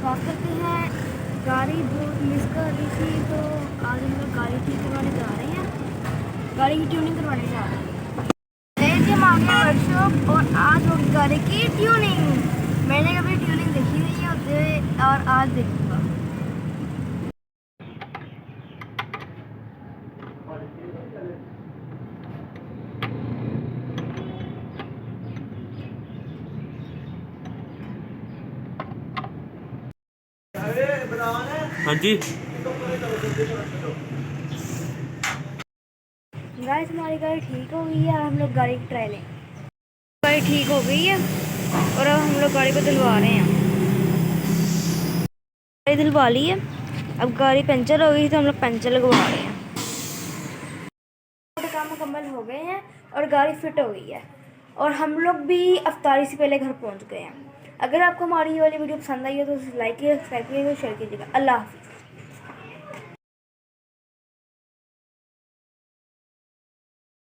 बात करते हैं। गाड़ी बहुत मिस कर रही थी, तो आज हम लोग गाड़ी ठीक करवाने जा रहे हैं। गाड़ी की ट्यूनिंग करवाने जा रहे हैं। जी हम आ गए वर्कशॉप और आज होगी गाड़ी की ट्यूनिंग। मैंने कभी ट्यूनिंग देखी नहीं है उसे, और आज देखूँगा। हाँ जी। गाइस हमारी गाड़ी ठीक हो गई है। हम लोग गाड़ी की ट्राई लें। गाड़ी ठीक हो गई है और अब हम लोग गाड़ी को धुलवा रहे हैं। गाड़ी धुलवा ली है। अब गाड़ी पंचर हो गई तो हम लोग पंचर लगवा रहे हैं। काम मुकम्मल हो गए हैं और गाड़ी फिट हो गई है और हम लोग भी अफ्तारी से पहले घर पहुंच गए हैं। अगर आपको हमारी ये वाली वीडियो पसंद आई हो तो लाइक कीजिए, सब्सक्राइब कीजिए, शेयर कीजिएगा। अल्लाह हाफिज़।